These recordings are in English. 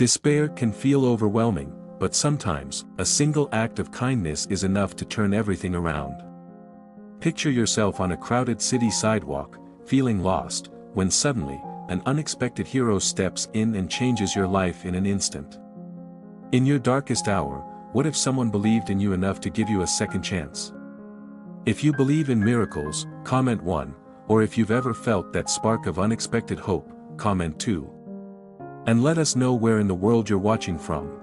Despair can feel overwhelming, but sometimes, a single act of kindness is enough to turn everything around. Picture yourself on a crowded city sidewalk, feeling lost, when suddenly, an unexpected hero steps in and changes your life in an instant. In your darkest hour, what if someone believed in you enough to give you a second chance? If you believe in miracles, comment 1, or if you've ever felt that spark of unexpected hope, comment 2. And let us know where in the world you're watching from.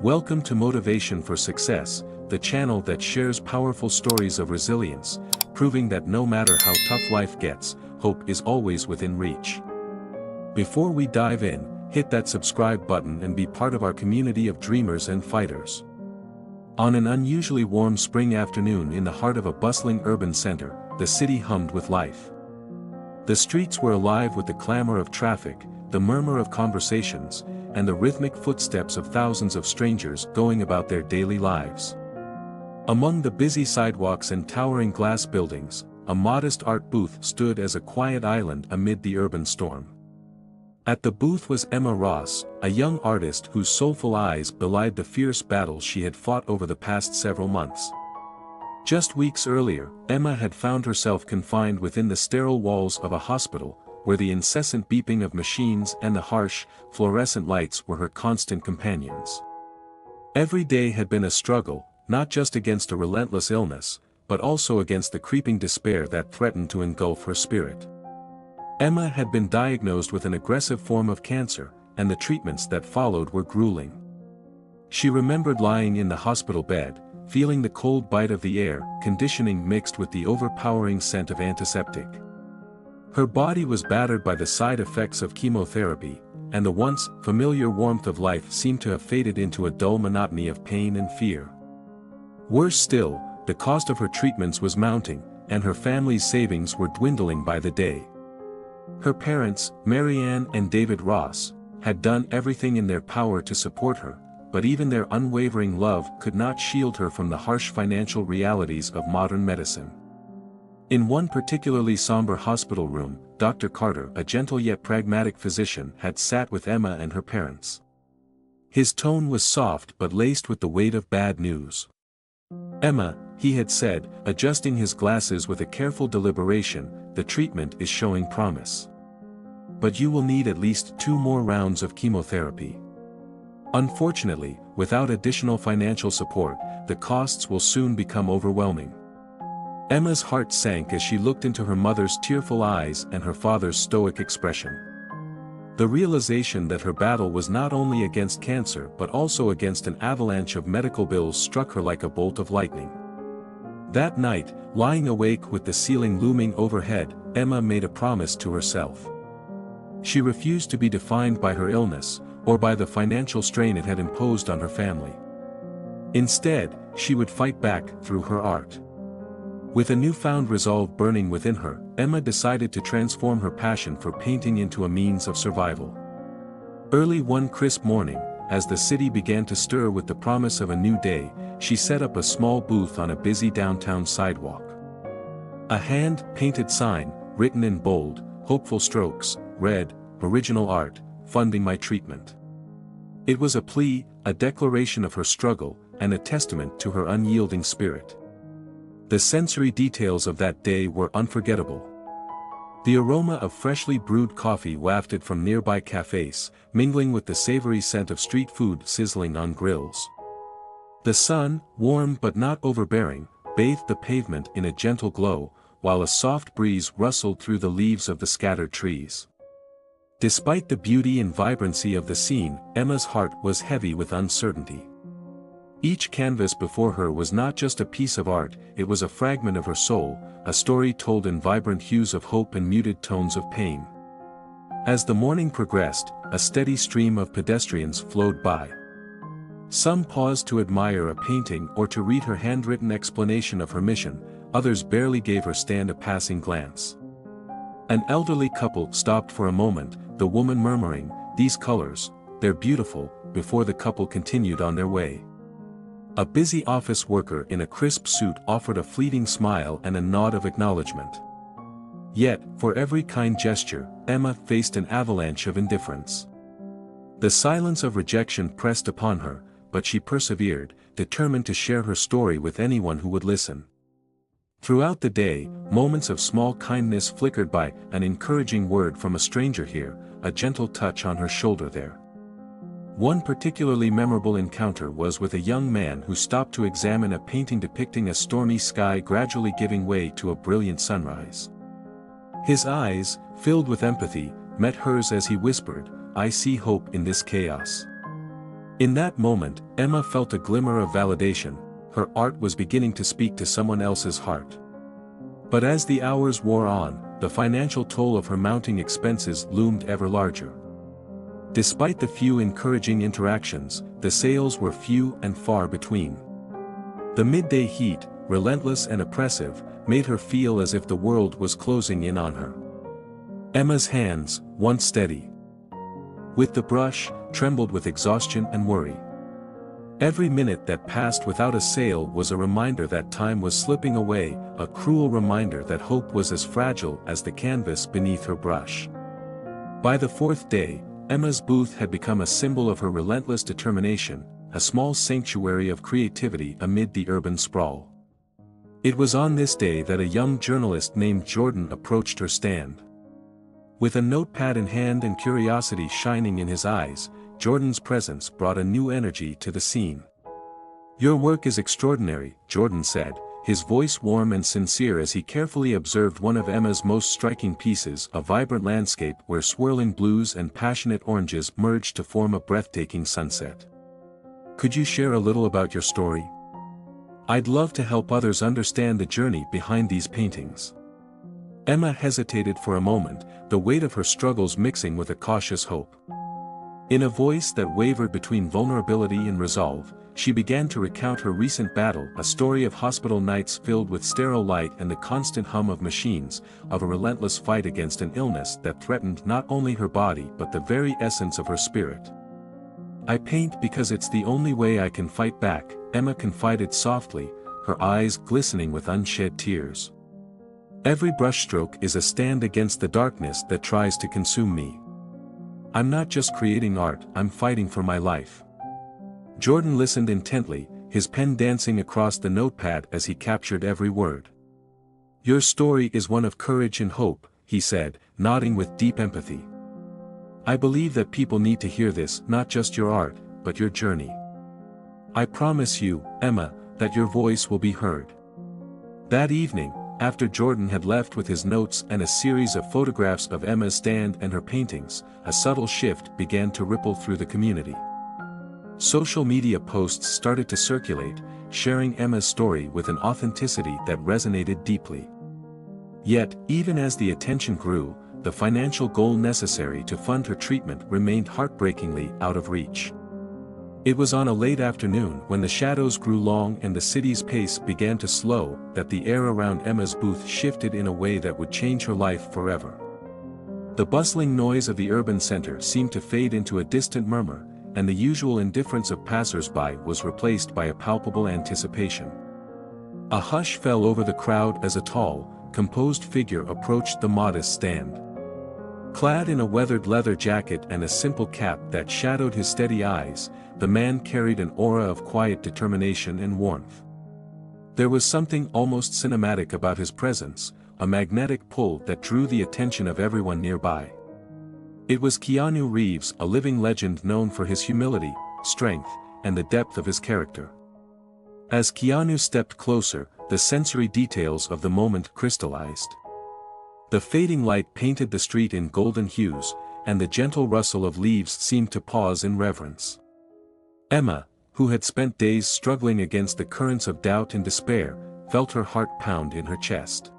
Welcome to Motivation for Success, the channel that shares powerful stories of resilience, proving that no matter how tough life gets, hope is always within reach. Before we dive in, hit that subscribe button and be part of our community of dreamers and fighters. On an unusually warm spring afternoon in the heart of a bustling urban center, the city hummed with life. The streets were alive with the clamor of traffic, the murmur of conversations, and the rhythmic footsteps of thousands of strangers going about their daily lives. Among the busy sidewalks and towering glass buildings, a modest art booth stood as a quiet island amid the urban storm. At the booth was Emma Ross, a young artist whose soulful eyes belied the fierce battles she had fought over the past several months. Just weeks earlier, Emma had found herself confined within the sterile walls of a hospital, where the incessant beeping of machines and the harsh, fluorescent lights were her constant companions. Every day had been a struggle, not just against a relentless illness, but also against the creeping despair that threatened to engulf her spirit. Emma had been diagnosed with an aggressive form of cancer, and the treatments that followed were grueling. She remembered lying in the hospital bed, feeling the cold bite of the air conditioning mixed with the overpowering scent of antiseptic. Her body was battered by the side effects of chemotherapy, and the once familiar warmth of life seemed to have faded into a dull monotony of pain and fear. Worse still, the cost of her treatments was mounting, and her family's savings were dwindling by the day. Her parents, Marianne and David Ross, had done everything in their power to support her, but even their unwavering love could not shield her from the harsh financial realities of modern medicine. In one particularly somber hospital room, Dr. Carter, a gentle yet pragmatic physician, had sat with Emma and her parents. His tone was soft but laced with the weight of bad news. "Emma," he had said, adjusting his glasses with a careful deliberation, "the treatment is showing promise. But you will need at least 2 more rounds of chemotherapy. Unfortunately, without additional financial support, the costs will soon become overwhelming." Emma's heart sank as she looked into her mother's tearful eyes and her father's stoic expression. The realization that her battle was not only against cancer but also against an avalanche of medical bills struck her like a bolt of lightning. That night, lying awake with the ceiling looming overhead, Emma made a promise to herself. She refused to be defined by her illness, or by the financial strain it had imposed on her family. Instead, she would fight back through her art. With a newfound resolve burning within her, Emma decided to transform her passion for painting into a means of survival. Early one crisp morning, as the city began to stir with the promise of a new day, she set up a small booth on a busy downtown sidewalk. A hand-painted sign, written in bold, hopeful strokes, read, "Original art, funding my treatment." It was a plea, a declaration of her struggle, and a testament to her unyielding spirit. The sensory details of that day were unforgettable. The aroma of freshly brewed coffee wafted from nearby cafes, mingling with the savory scent of street food sizzling on grills. The sun, warm but not overbearing, bathed the pavement in a gentle glow, while a soft breeze rustled through the leaves of the scattered trees. Despite the beauty and vibrancy of the scene, Emma's heart was heavy with uncertainty. Each canvas before her was not just a piece of art, it was a fragment of her soul, a story told in vibrant hues of hope and muted tones of pain. As the morning progressed, a steady stream of pedestrians flowed by. Some paused to admire a painting or to read her handwritten explanation of her mission, others barely gave her stand a passing glance. An elderly couple stopped for a moment, the woman murmuring, "These colors, they're beautiful," before the couple continued on their way. A busy office worker in a crisp suit offered a fleeting smile and a nod of acknowledgement. Yet, for every kind gesture, Emma faced an avalanche of indifference. The silence of rejection pressed upon her, but she persevered, determined to share her story with anyone who would listen. Throughout the day, moments of small kindness flickered by, an encouraging word from a stranger here, a gentle touch on her shoulder there. One particularly memorable encounter was with a young man who stopped to examine a painting depicting a stormy sky gradually giving way to a brilliant sunrise. His eyes, filled with empathy, met hers as he whispered, "I see hope in this chaos." In that moment, Emma felt a glimmer of validation. Her art was beginning to speak to someone else's heart. But as the hours wore on, the financial toll of her mounting expenses loomed ever larger. Despite the few encouraging interactions, the sales were few and far between. The midday heat, relentless and oppressive, made her feel as if the world was closing in on her. Emma's hands, once steady with the brush, trembled with exhaustion and worry. Every minute that passed without a sale was a reminder that time was slipping away, a cruel reminder that hope was as fragile as the canvas beneath her brush. By the fourth day, Emma's booth had become a symbol of her relentless determination, a small sanctuary of creativity amid the urban sprawl. It was on this day that a young journalist named Jordan approached her stand. With a notepad in hand and curiosity shining in his eyes, Jordan's presence brought a new energy to the scene. "Your work is extraordinary," Jordan said, his voice warm and sincere as he carefully observed one of Emma's most striking pieces, a vibrant landscape where swirling blues and passionate oranges merged to form a breathtaking sunset. "Could you share a little about your story? I'd love to help others understand the journey behind these paintings." Emma hesitated for a moment, the weight of her struggles mixing with a cautious hope. In a voice that wavered between vulnerability and resolve, she began to recount her recent battle, a story of hospital nights filled with sterile light and the constant hum of machines, of a relentless fight against an illness that threatened not only her body but the very essence of her spirit. "I paint because it's the only way I can fight back," Emma confided softly, her eyes glistening with unshed tears. "Every brushstroke is a stand against the darkness that tries to consume me. I'm not just creating art, I'm fighting for my life." Jordan listened intently, his pen dancing across the notepad as he captured every word. "Your story is one of courage and hope," he said, nodding with deep empathy. "I believe that people need to hear this, not just your art, but your journey. I promise you, Emma, that your voice will be heard." That evening, after Jordan had left with his notes and a series of photographs of Emma's stand and her paintings, a subtle shift began to ripple through the community. Social media posts started to circulate, sharing Emma's story with an authenticity that resonated deeply. Yet, even as the attention grew, the financial goal necessary to fund her treatment remained heartbreakingly out of reach. It was on a late afternoon when the shadows grew long and the city's pace began to slow, that the air around Emma's booth shifted in a way that would change her life forever. The bustling noise of the urban center seemed to fade into a distant murmur, and the usual indifference of passers-by was replaced by a palpable anticipation. A hush fell over the crowd as a tall, composed figure approached the modest stand. Clad in a weathered leather jacket and a simple cap that shadowed his steady eyes, the man carried an aura of quiet determination and warmth. There was something almost cinematic about his presence, a magnetic pull that drew the attention of everyone nearby. It was Keanu Reeves, a living legend known for his humility, strength, and the depth of his character. As Keanu stepped closer, the sensory details of the moment crystallized. The fading light painted the street in golden hues, and the gentle rustle of leaves seemed to pause in reverence. Emma, who had spent days struggling against the currents of doubt and despair, felt her heart pound in her chest.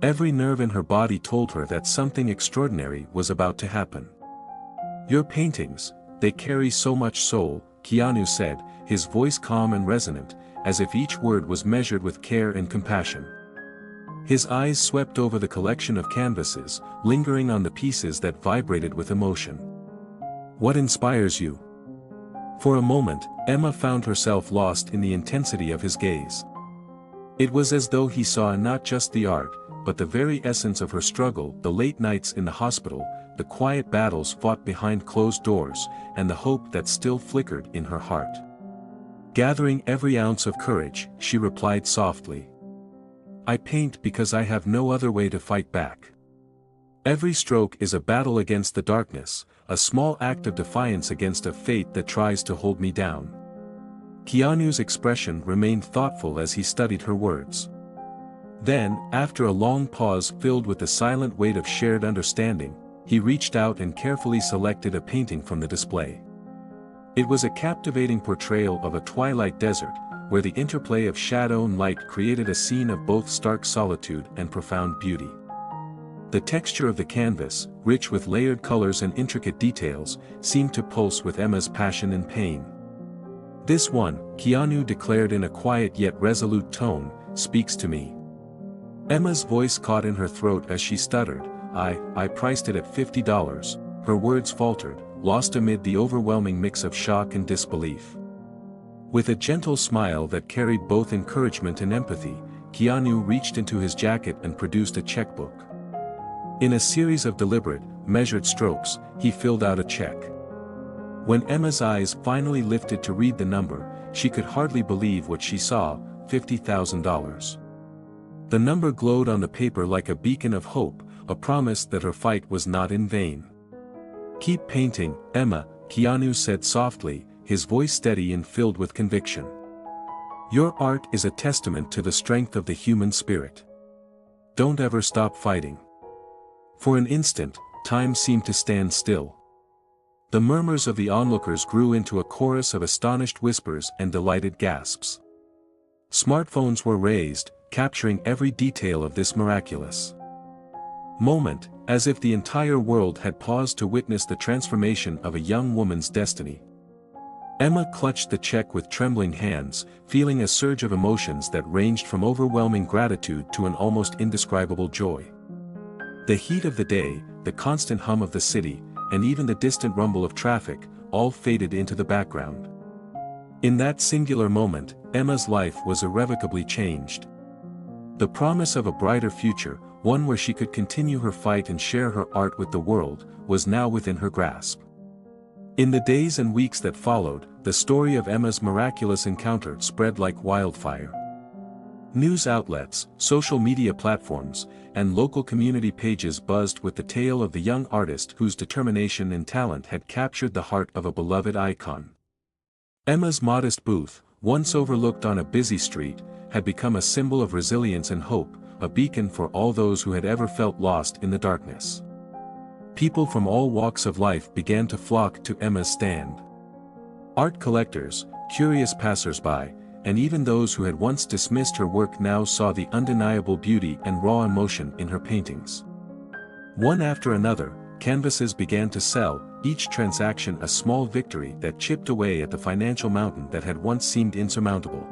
Every nerve in her body told her that something extraordinary was about to happen. "Your paintings, they carry so much soul," Keanu said, his voice calm and resonant, as if each word was measured with care and compassion. His eyes swept over the collection of canvases, lingering on the pieces that vibrated with emotion. "What inspires you?" For a moment, Emma found herself lost in the intensity of his gaze. It was as though he saw not just the art, but the very essence of her struggle, the late nights in the hospital, the quiet battles fought behind closed doors, and the hope that still flickered in her heart. Gathering every ounce of courage, she replied softly. I paint because I have no other way to fight back. Every stroke is a battle against the darkness, a small act of defiance against a fate that tries to hold me down. Keanu's expression remained thoughtful as he studied her words. Then, after a long pause filled with the silent weight of shared understanding, he reached out and carefully selected a painting from the display. It was a captivating portrayal of a twilight desert, where the interplay of shadow and light created a scene of both stark solitude and profound beauty. The texture of the canvas, rich with layered colors and intricate details, seemed to pulse with Emma's passion and pain. This one, Keanu declared in a quiet yet resolute tone, speaks to me. Emma's voice caught in her throat as she stuttered, I priced it at $50, her words faltered, lost amid the overwhelming mix of shock and disbelief. With a gentle smile that carried both encouragement and empathy, Keanu reached into his jacket and produced a checkbook. In a series of deliberate, measured strokes, he filled out a check. When Emma's eyes finally lifted to read the number, she could hardly believe what she saw, $50,000. The number glowed on the paper like a beacon of hope, a promise that her fight was not in vain. Keep painting, Emma, Keanu said softly, his voice steady and filled with conviction. Your art is a testament to the strength of the human spirit. Don't ever stop fighting. For an instant, time seemed to stand still. The murmurs of the onlookers grew into a chorus of astonished whispers and delighted gasps. Smartphones were raised, capturing every detail of this miraculous moment, as if the entire world had paused to witness the transformation of a young woman's destiny. Emma clutched the check with trembling hands, feeling a surge of emotions that ranged from overwhelming gratitude to an almost indescribable joy. The heat of the day, the constant hum of the city, and even the distant rumble of traffic, all faded into the background. In that singular moment, Emma's life was irrevocably changed. The promise of a brighter future, one where she could continue her fight and share her art with the world, was now within her grasp. In the days and weeks that followed, the story of Emma's miraculous encounter spread like wildfire. News outlets, social media platforms, and local community pages buzzed with the tale of the young artist whose determination and talent had captured the heart of a beloved icon. Emma's modest booth, once overlooked on a busy street, had become a symbol of resilience and hope, a beacon for all those who had ever felt lost in the darkness. People from all walks of life began to flock to Emma's stand. Art collectors, curious passers-by, and even those who had once dismissed her work now saw the undeniable beauty and raw emotion in her paintings. One after another, canvases began to sell, each transaction a small victory that chipped away at the financial mountain that had once seemed insurmountable.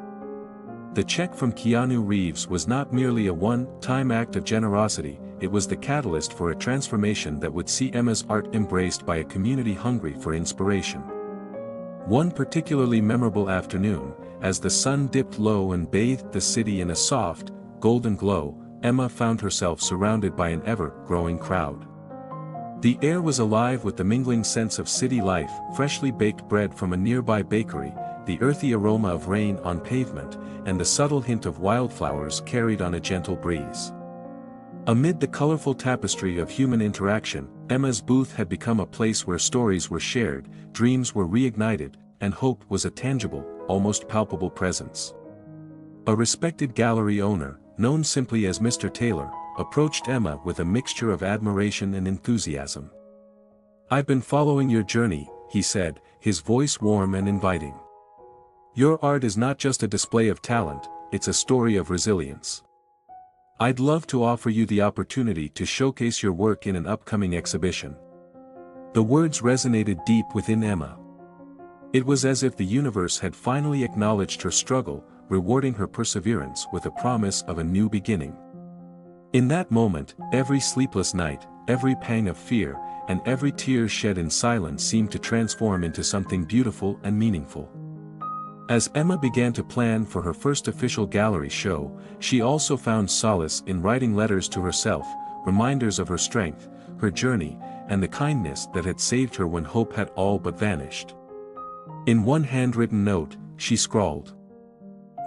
The check from Keanu Reeves was not merely a one-time act of generosity, it was the catalyst for a transformation that would see Emma's art embraced by a community hungry for inspiration. One particularly memorable afternoon, as the sun dipped low and bathed the city in a soft, golden glow, Emma found herself surrounded by an ever-growing crowd. The air was alive with the mingling sense of city life, freshly baked bread from a nearby bakery, the earthy aroma of rain on pavement, and the subtle hint of wildflowers carried on a gentle breeze. Amid the colorful tapestry of human interaction, Emma's booth had become a place where stories were shared, dreams were reignited, and hope was a tangible, almost palpable presence. A respected gallery owner, known simply as Mr. Taylor, approached Emma with a mixture of admiration and enthusiasm. I've been following your journey, he said, his voice warm and inviting. Your art is not just a display of talent, it's a story of resilience. I'd love to offer you the opportunity to showcase your work in an upcoming exhibition. The words resonated deep within Emma. It was as if the universe had finally acknowledged her struggle, rewarding her perseverance with a promise of a new beginning. In that moment, every sleepless night, every pang of fear, and every tear shed in silence seemed to transform into something beautiful and meaningful. As Emma began to plan for her first official gallery show, she also found solace in writing letters to herself, reminders of her strength, her journey, and the kindness that had saved her when hope had all but vanished. In one handwritten note, she scrawled,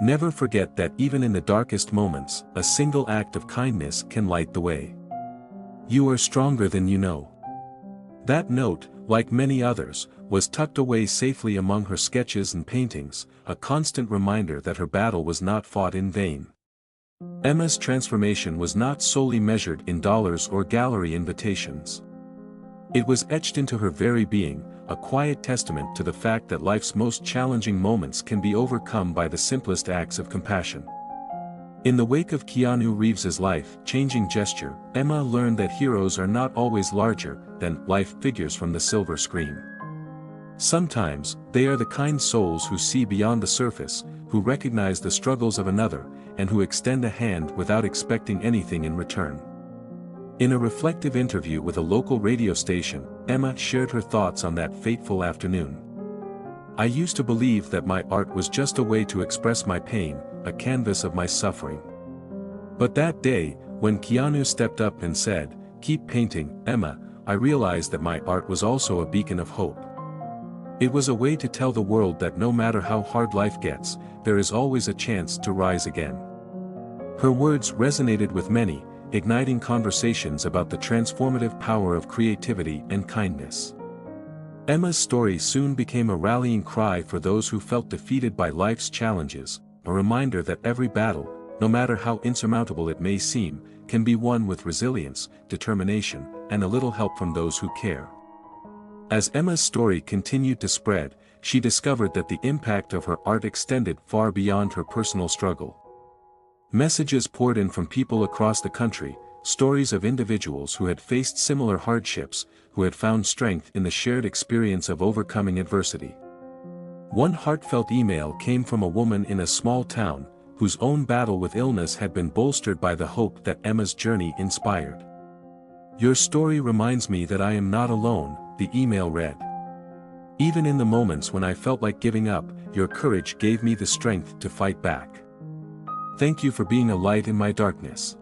"Never forget that even in the darkest moments, a single act of kindness can light the way. You are stronger than you know." That note, like many others, was tucked away safely among her sketches and paintings, a constant reminder that her battle was not fought in vain. Emma's transformation was not solely measured in dollars or gallery invitations. It was etched into her very being, a quiet testament to the fact that life's most challenging moments can be overcome by the simplest acts of compassion. In the wake of Keanu Reeves's life-changing gesture, Emma learned that heroes are not always larger than life figures from the silver screen. Sometimes, they are the kind souls who see beyond the surface, who recognize the struggles of another, and who extend a hand without expecting anything in return. In a reflective interview with a local radio station, Emma shared her thoughts on that fateful afternoon. "I used to believe that my art was just a way to express my pain, a canvas of my suffering. But that day, when Keanu stepped up and said, 'Keep painting, Emma,' I realized that my art was also a beacon of hope. It was a way to tell the world that no matter how hard life gets, there is always a chance to rise again." Her words resonated with many, igniting conversations about the transformative power of creativity and kindness. Emma's story soon became a rallying cry for those who felt defeated by life's challenges, a reminder that every battle, no matter how insurmountable it may seem, can be won with resilience, determination, and a little help from those who care. As Emma's story continued to spread, she discovered that the impact of her art extended far beyond her personal struggle. Messages poured in from people across the country, stories of individuals who had faced similar hardships, who had found strength in the shared experience of overcoming adversity. One heartfelt email came from a woman in a small town, whose own battle with illness had been bolstered by the hope that Emma's journey inspired. "Your story reminds me that I am not alone," the email read. "Even in the moments when I felt like giving up, your courage gave me the strength to fight back. Thank you for being a light in my darkness."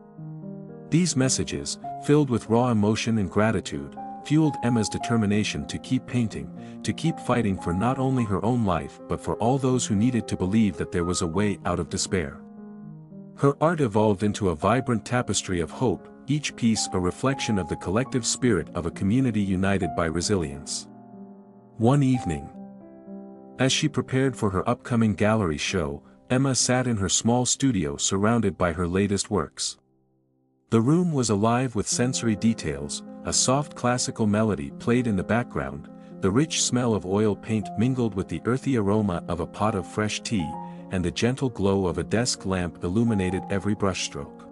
These messages, filled with raw emotion and gratitude, fueled Emma's determination to keep painting, to keep fighting for not only her own life but for all those who needed to believe that there was a way out of despair. Her art evolved into a vibrant tapestry of hope, each piece a reflection of the collective spirit of a community united by resilience. One evening, as she prepared for her upcoming gallery show, Emma sat in her small studio surrounded by her latest works. The room was alive with sensory details, a soft classical melody played in the background, the rich smell of oil paint mingled with the earthy aroma of a pot of fresh tea, and the gentle glow of a desk lamp illuminated every brushstroke.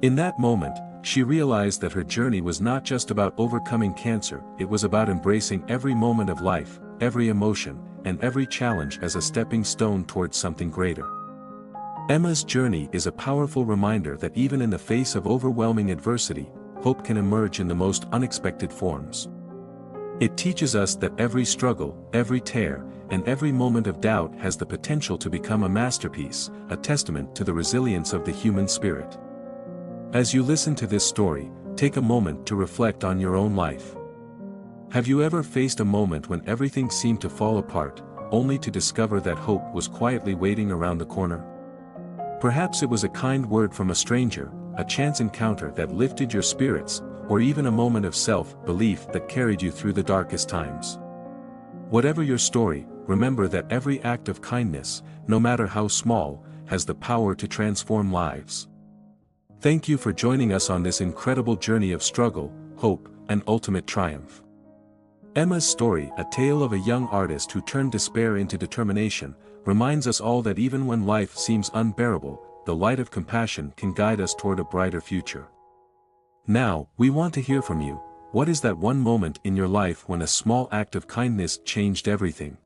In that moment, she realized that her journey was not just about overcoming cancer, it was about embracing every moment of life, every emotion, and every challenge as a stepping stone towards something greater. Emma's journey is a powerful reminder that even in the face of overwhelming adversity, hope can emerge in the most unexpected forms. It teaches us that every struggle, every tear, and every moment of doubt has the potential to become a masterpiece, a testament to the resilience of the human spirit. As you listen to this story, take a moment to reflect on your own life. Have you ever faced a moment when everything seemed to fall apart, only to discover that hope was quietly waiting around the corner? Perhaps it was a kind word from a stranger, a chance encounter that lifted your spirits, or even a moment of self-belief that carried you through the darkest times. Whatever your story, remember that every act of kindness, no matter how small, has the power to transform lives. Thank you for joining us on this incredible journey of struggle, hope, and ultimate triumph. Emma's story, a tale of a young artist who turned despair into determination, reminds us all that even when life seems unbearable, the light of compassion can guide us toward a brighter future. Now, we want to hear from you. What is that one moment in your life when a small act of kindness changed everything?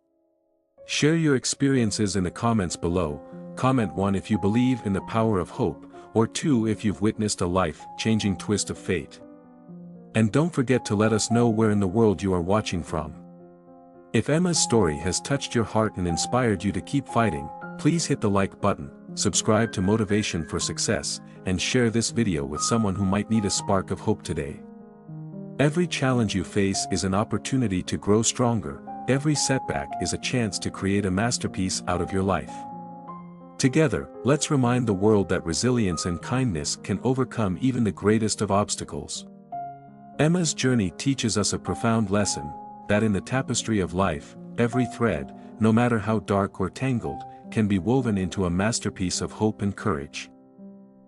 Share your experiences in the comments below. Comment 1 if you believe in the power of hope, or 2 if you've witnessed a life-changing twist of fate. And don't forget to let us know where in the world you are watching from. If Emma's story has touched your heart and inspired you to keep fighting, please hit the like button, subscribe to Motivation for Success, and share this video with someone who might need a spark of hope today. Every challenge you face is an opportunity to grow stronger, every setback is a chance to create a masterpiece out of your life. Together, let's remind the world that resilience and kindness can overcome even the greatest of obstacles. Emma's journey teaches us a profound lesson, that in the tapestry of life, every thread, no matter how dark or tangled, can be woven into a masterpiece of hope and courage.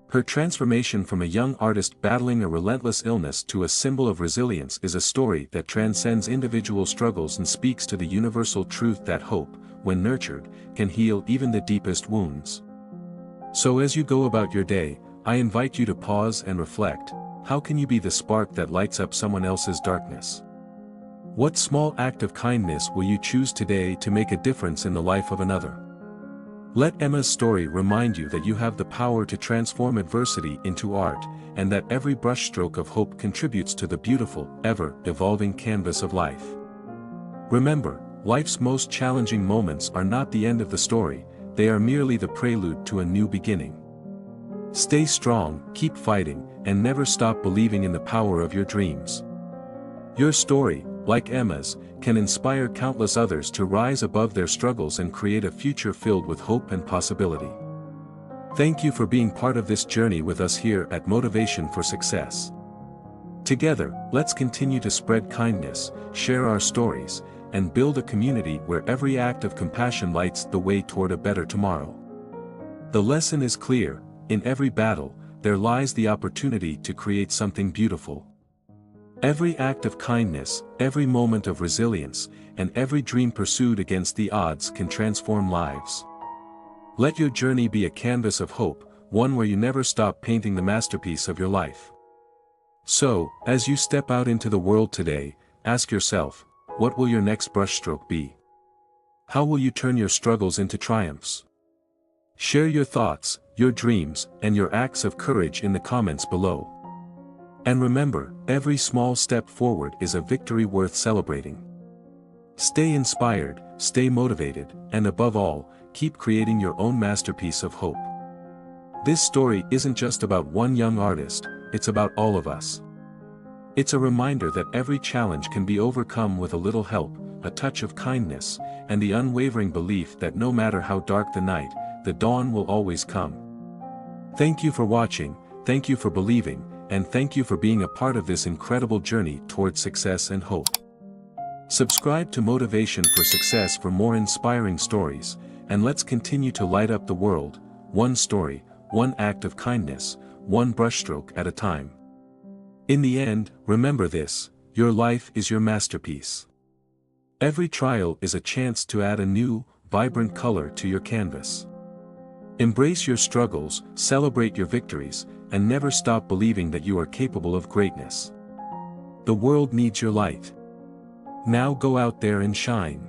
Her transformation from a young artist battling a relentless illness to a symbol of resilience is a story that transcends individual struggles and speaks to the universal truth that hope, when nurtured, can heal even the deepest wounds. So as you go about your day, I invite you to pause and reflect. How can you be the spark that lights up someone else's darkness? What small act of kindness will you choose today to make a difference in the life of another? Let Emma's story remind you that you have the power to transform adversity into art, and that every brushstroke of hope contributes to the beautiful, ever-evolving canvas of life. Remember, life's most challenging moments are not the end of the story, they are merely the prelude to a new beginning. Stay strong, keep fighting, and never stop believing in the power of your dreams. Your story, like Emma's, can inspire countless others to rise above their struggles and create a future filled with hope and possibility. Thank you for being part of this journey with us here at Motivation for Success. Together, let's continue to spread kindness, share our stories, and build a community where every act of compassion lights the way toward a better tomorrow. The lesson is clear: in every battle, there lies the opportunity to create something beautiful. Every act of kindness, every moment of resilience, and every dream pursued against the odds can transform lives. Let your journey be a canvas of hope, one where you never stop painting the masterpiece of your life. So, as you step out into the world today, ask yourself, what will your next brushstroke be? How will you turn your struggles into triumphs? Share your thoughts, your dreams, and your acts of courage in the comments below. And remember, every small step forward is a victory worth celebrating. Stay inspired, stay motivated, and above all, keep creating your own masterpiece of hope. This story isn't just about one young artist, it's about all of us. It's a reminder that every challenge can be overcome with a little help, a touch of kindness, and the unwavering belief that no matter how dark the night, the dawn will always come. Thank you for watching, thank you for believing, and thank you for being a part of this incredible journey toward success and hope. Subscribe to Motivation for Success for more inspiring stories, and let's continue to light up the world, one story, one act of kindness, one brushstroke at a time. In the end, remember this: your life is your masterpiece. Every trial is a chance to add a new, vibrant color to your canvas. Embrace your struggles, celebrate your victories, and never stop believing that you are capable of greatness. The world needs your light. Now go out there and shine.